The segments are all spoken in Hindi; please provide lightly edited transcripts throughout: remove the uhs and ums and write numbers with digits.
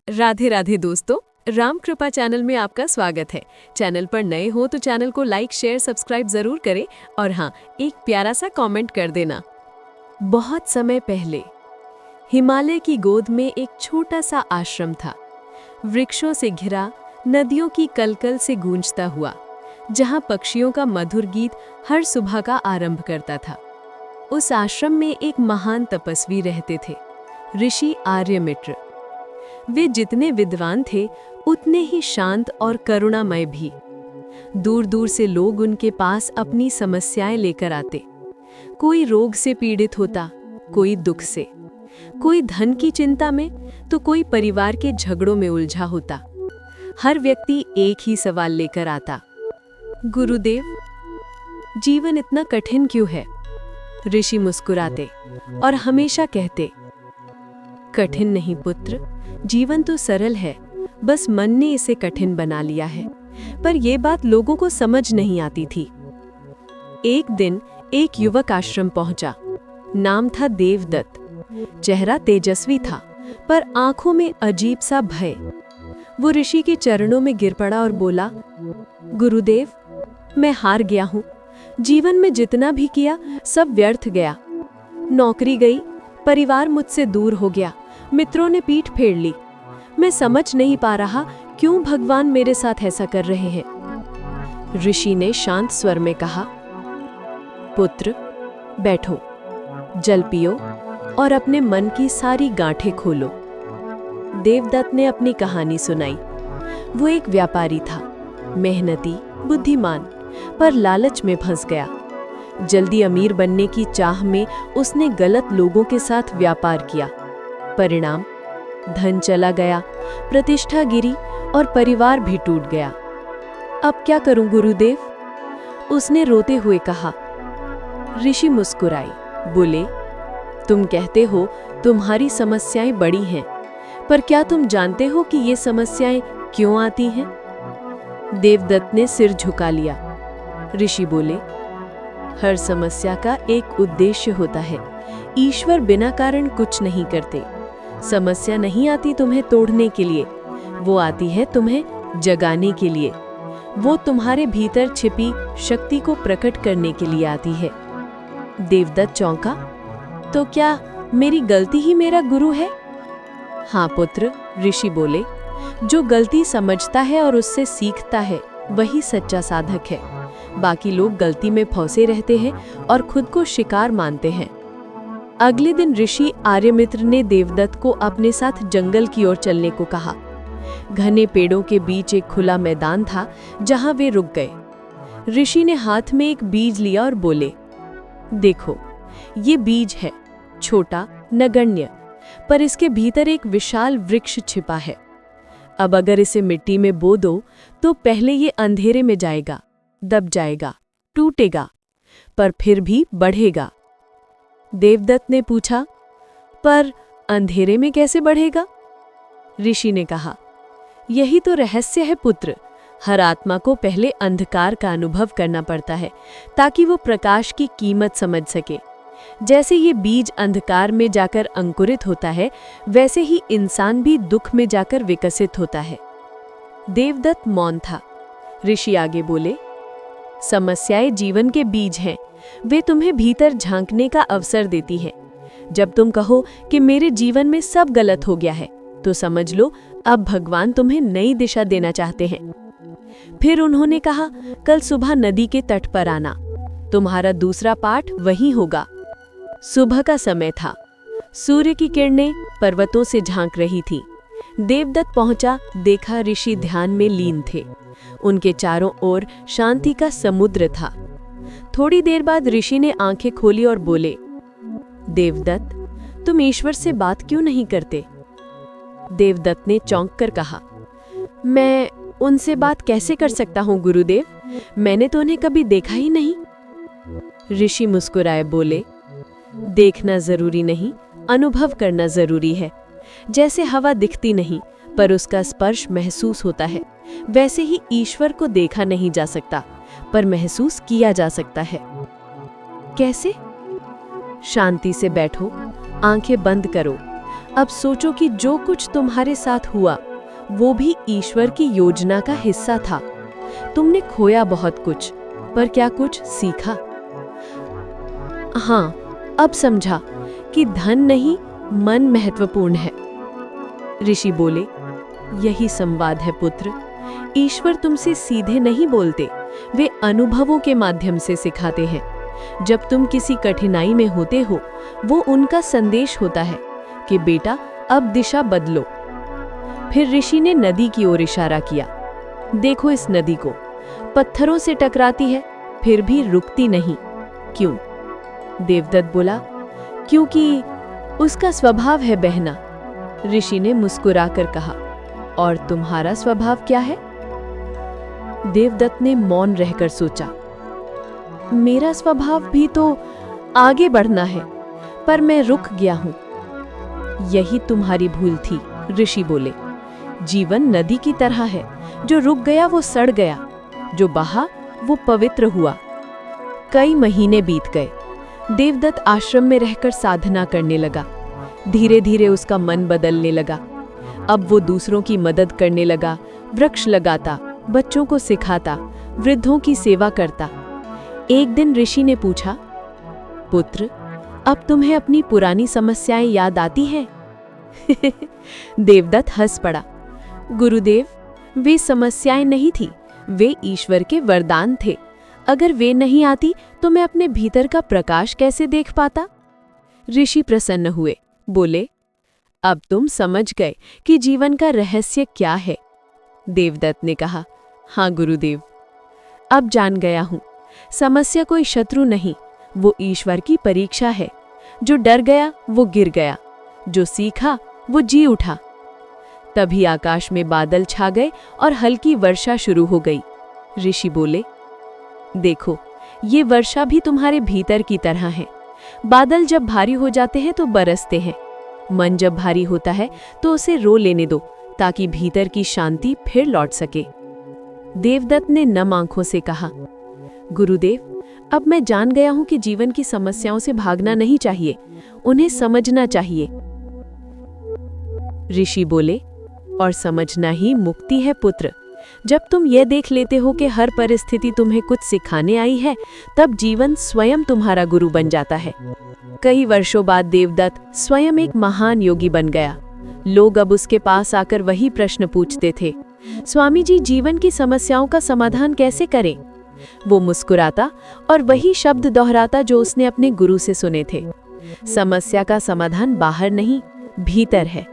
राधे राधे दोस्तों, राम कृपा चैनल में आपका स्वागत है। चैनल पर नए हो तो चैनल को लाइक शेयर सब्सक्राइब जरूर करें और हाँ, एक प्यारा सा कमेंट कर देना। बहुत समय पहले हिमालय की गोद में एक छोटा सा आश्रम था, वृक्षों से घिरा, नदियों की कलकल से गूंजता हुआ, जहाँ पक्षियों का मधुर गीत हर सुबह का आरंभ करता था। उस आश्रम में एक महान तपस्वी रहते थे, ऋषि आर्यमित्र। वे जितने विद्वान थे उतने ही शांत और करुणामय भी। दूर दूर से लोग उनके पास अपनी समस्याएं लेकर आते। कोई रोग से पीड़ित होता, कोई दुख से, कोई धन की चिंता में तो कोई परिवार के झगड़ों में उलझा होता। हर व्यक्ति एक ही सवाल लेकर आता, गुरुदेव, जीवन इतना कठिन क्यों है? ऋषि मुस्कुराते और हमेशा कहते, कठिन नहीं पुत्र, जीवन तो सरल है, बस मन ने इसे कठिन बना लिया है। पर यह बात लोगों को समझ नहीं आती थी। एक दिन एक युवक आश्रम पहुंचा। नाम था देवदत्त। चेहरा तेजस्वी था, पर आंखों में अजीब सा भय। वो ऋषि के चरणों में गिर पड़ा और बोला, गुरुदेव, मैं हार गया हूँ। जीवन में जितना भी किया सब व्यर्थ गया। नौकरी गई, परिवार मुझसे दूर हो गया, मित्रों ने पीठ फेर ली। मैं समझ नहीं पा रहा क्यों भगवान मेरे साथ ऐसा कर रहे हैं। ऋषि ने शांत स्वर में कहा, पुत्र, बैठो, जल पियो और अपने मन की सारी गांठें खोलो। देवदत्त ने अपनी कहानी सुनाई। वो एक व्यापारी था, मेहनती, बुद्धिमान, पर लालच में फंस गया। जल्दी अमीर बनने की चाह में उसने गलत लोगों के साथ व्यापार किया। परिणाम, धन चला गया, प्रतिष्ठा गिरी और परिवार भी टूट गया। अब क्या करूं गुरुदेव? उसने रोते हुए कहा। ऋषि मुस्कुराए, बोले, तुम कहते हो तुम्हारी समस्याएं बड़ी हैं, पर क्या तुम जानते हो कि ये समस्याएं क्यों आती हैं? देवदत्त ने सिर झुका लिया। ऋषि बोले, हर समस्या का एक उद्देश्य होता है। ईश्वर बिना कारण कुछ नहीं करते। समस्या नहीं आती तुम्हें तोड़ने के लिए, वो आती है तुम्हें जगाने के लिए। वो तुम्हारे भीतर छिपी शक्ति को प्रकट करने के लिए आती है। देवदत्त चौंका, तो क्या मेरी गलती ही मेरा गुरु है? हाँ पुत्र, ऋषि बोले, जो गलती समझता है और उससे सीखता है वही सच्चा साधक है। बाकी लोग गलती में फंसे रहते हैं और खुद को शिकार मानते हैं। अगले दिन ऋषि आर्यमित्र ने देवदत्त को अपने साथ जंगल की ओर चलने को कहा। घने पेड़ों के बीच एक खुला मैदान था जहां वे रुक गए। ऋषि ने हाथ में एक बीज लिया और बोले, देखो, ये बीज है, छोटा, नगण्य, पर इसके भीतर एक विशाल वृक्ष छिपा है। अब अगर इसे मिट्टी में बो दो तो पहले ये अंधेरे में जाएगा, दब जाएगा, टूटेगा, पर फिर भी बढ़ेगा। देवदत्त ने पूछा, पर अंधेरे में कैसे बढ़ेगा? ऋषि ने कहा, यही तो रहस्य है पुत्र। हर आत्मा को पहले अंधकार का अनुभव करना पड़ता है ताकि वो प्रकाश की कीमत समझ सके। जैसे ये बीज अंधकार में जाकर अंकुरित होता है, वैसे ही इंसान भी दुख में जाकर विकसित होता है। देवदत्त मौन था। ऋषि आगे बोले, समस्याएं जीवन के बीज हैं। वे तुम्हें भीतर झांकने का अवसर देती हैं। जब तुम कहो कि मेरे जीवन में सब गलत हो गया है, तो समझ लो अब भगवान तुम्हें नई दिशा देना चाहते हैं। फिर उन्होंने कहा, कल सुबह नदी के तट पर आना, तुम्हारा दूसरा पाठ वहीं होगा। सुबह का समय था। सूर्य की किरणें पर्वतों से झांक रही थी। देवदत्त पहुंचा, देखा ऋषि ध्यान में लीन थे। उनके चारों ओर शांति का समुद्र था। थोड़ी देर बाद ऋषि ने आंखें खोली और बोले, देवदत्त, तुम ईश्वर से बात क्यों नहीं करते? देवदत्त ने चौंक कर कहा, मैं उनसे बात कैसे कर सकता हूँ गुरुदेव? मैंने तो उन्हें कभी देखा ही नहीं। ऋषि मुस्कुराए, बोले, देखना जरूरी नहीं, अनुभव करना जरूरी है। जैसे हवा दिखती नहीं पर उसका स्पर्श महसूस होता है, वैसे ही ईश्वर को देखा नहीं जा सकता पर महसूस किया जा सकता है। कैसे? शांति से बैठो, आंखें बंद करो, अब सोचो कि जो कुछ तुम्हारे साथ हुआ वो भी ईश्वर की योजना का हिस्सा था। तुमने खोया बहुत कुछ, पर क्या कुछ सीखा? हाँ, अब समझा कि धन नहीं, मन महत्वपूर्ण है। ऋषि बोले, यही संवाद है पुत्र। ईश्वर तुमसे सीधे नहीं बोलते, वे अनुभवों के माध्यम से सिखाते हैं। जब तुम किसी कठिनाई में होते हो, वो उनका संदेश होता है कि बेटा अब दिशा बदलो। फिर ऋषि ने नदी की ओर इशारा किया। देखो इस नदी को, पत्थरों से टकराती है फिर भी रुकती नहीं। क्यों? देवदत्त बोला, क्योंकि उसका स्वभाव है बहना। ऋषि ने मुस्कुराकर कहा, और तुम्हारा स्वभाव क्या है? देवदत्त ने मौन रहकर सोचा। मेरा स्वभाव भी तो आगे बढ़ना है, पर मैं रुक गया हूं। यही तुम्हारी भूल थी, ऋषि बोले। जीवन नदी की तरह है, जो रुक गया वो सड़ गया, जो बहा वो पवित्र हुआ। कई महीने बीत गए। देवदत्त आश्रम में रहकर साधना करने लगा। धीरे धीरे उसका मन बदलने लगा। अब वो दूसरों की मदद करने लगा, वृक्ष लगाता, बच्चों को सिखाता, वृद्धों की सेवा करता। एक दिन ऋषि ने पूछा, पुत्र, अब तुम्हें अपनी पुरानी समस्याएं याद आती हैं? देवदत्त हंस पड़ा। गुरुदेव, वे समस्याएं नहीं थी, वे ईश्वर के वरदान थे। अगर वे नहीं आती तो मैं अपने भीतर का प्रकाश कैसे देख पाता? ऋषि प्रसन्न हुए, बोले, अब तुम समझ गए कि जीवन का रहस्य क्या है। देवदत्त ने कहा, हाँ गुरुदेव, अब जान गया हूं। समस्या कोई शत्रु नहीं, वो ईश्वर की परीक्षा है। जो डर गया वो गिर गया, जो सीखा वो जी उठा। तभी आकाश में बादल छा गए और हल्की वर्षा शुरू हो गई। ऋषि बोले, देखो, ये वर्षा भी तुम्हारे भीतर की तरह है। बादल जब भारी हो जाते हैं तो बरसते हैं। मन जब भारी होता है तो उसे रो लेने दो, ताकि भीतर की शांति फिर लौट सके। देवदत्त ने नम आंखों से कहा, गुरुदेव, अब मैं जान गया हूं कि जीवन की समस्याओं से भागना नहीं चाहिए, उन्हें समझना चाहिए। ऋषि बोले, और समझना ही मुक्ति है पुत्र। जब तुम यह देख लेते हो कि हर परिस्थिति तुम्हें कुछ सिखाने आई है, तब जीवन स्वयं तुम्हारा गुरु बन जाता है। कई वर्षों बाद देवदत्त स्वयं एक महान योगी बन गया। लोग अब उसके पास आकर वही प्रश्न पूछते थे, स्वामी जी, जीवन की समस्याओं का समाधान कैसे करें? वो मुस्कुराता और वही शब्द दोहराता जो उसने अपने गुरु से सुने थे। समस्या का समाधान बाहर नहीं, भीतर है।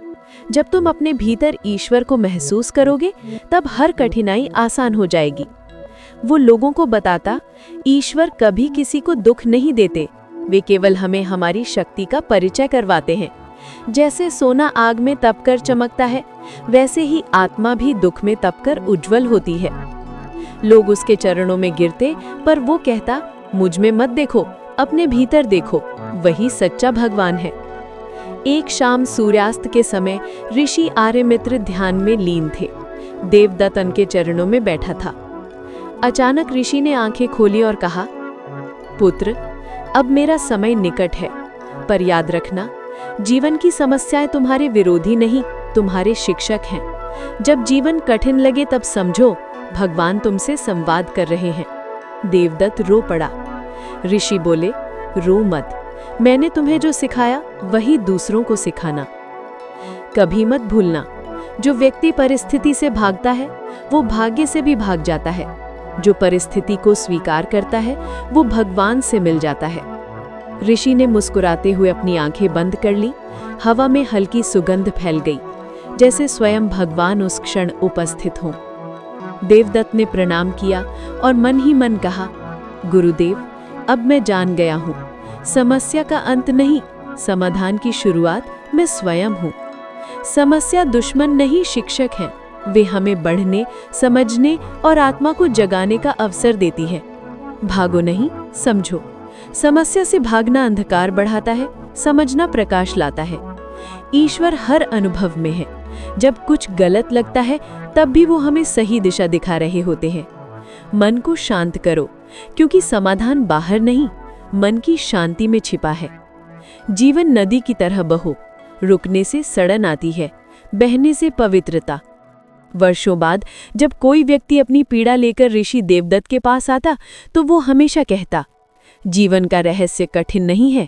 जब तुम अपने भीतर ईश्वर को महसूस करोगे, तब हर कठिनाई आसान हो जाएगी। वो लोगों को बताता, ईश्वर कभी किसी को दुख नहीं देते, वे केवल हमें हमारी शक्ति का परिचय करवाते हैं। जैसे सोना आग में तपकर चमकता है, वैसे ही आत्मा भी दुख में तपकर उज्जवल होती है। लोग उसके चरणों में गिरते, पर वो कहता, मुझ में मत देखो, अपने भीतर देखो, वही सच्चा भगवान है। एक शाम सूर्यास्त के समय ऋषि आर्यमित्र ध्यान में लीन थे। देवदत्त उनके चरणों में बैठा था। अचानक ऋषि ने आंखें खोली और कहा, पुत्र, अब मेरा समय निकट है, पर याद रखना, जीवन की समस्याएं तुम्हारे विरोधी नहीं, तुम्हारे शिक्षक हैं। जब जीवन कठिन लगे तब समझो, भगवान तुमसे संवाद कर रहे हैं। देवदत्त रो पड़ा। ऋषि बोले, रो मत, मैंने तुम्हें जो सिखाया वही दूसरों को सिखाना। कभी मत भूलना, जो व्यक्ति परिस्थिति से भागता है वो भाग्य से भी भाग जाता है। जो परिस्थिति को स्वीकार करता है वो भगवान से मिल जाता है। ऋषि ने मुस्कुराते हुए अपनी आंखें बंद कर ली। हवा में हल्की सुगंध फैल गई, जैसे स्वयं भगवान उस क्षण उपस्थित हों। देवदत्त ने प्रणाम किया और मन ही मन कहा, गुरुदेव, अब मैं जान गया हूँ, समस्या का अंत नहीं, समाधान की शुरुआत मैं स्वयं हूँ। समस्या दुश्मन नहीं, शिक्षक हैं। वे हमें बढ़ने, समझने और आत्मा को जगाने का अवसर देती है। भागो नहीं, समझो। समस्या से भागना अंधकार बढ़ाता है, समझना प्रकाश लाता है। ईश्वर हर अनुभव में है। जब कुछ गलत लगता है तब भी वो हमें सही दिशा दिखा रहे होते हैं। मन को शांत करो, क्योंकि समाधान बाहर नहीं, मन की शांति में छिपा है। जीवन नदी की तरह बहो, रुकने से सड़न आती है, बहने से पवित्रता। वर्षों बाद जब कोई व्यक्ति अपनी पीड़ा लेकर ऋषि देवदत्त के पास आता तो वो हमेशा कहता, जीवन का रहस्य कठिन नहीं है,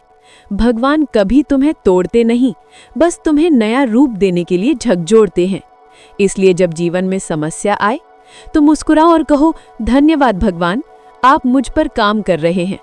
भगवान कभी तुम्हें तोड़ते नहीं, बस तुम्हें नया रूप देने के लिए झकझोरते हैं। इसलिए जब जीवन में समस्या आए तो मुस्कुराओ और कहो, धन्यवाद भगवान, आप मुझ पर काम कर रहे हैं।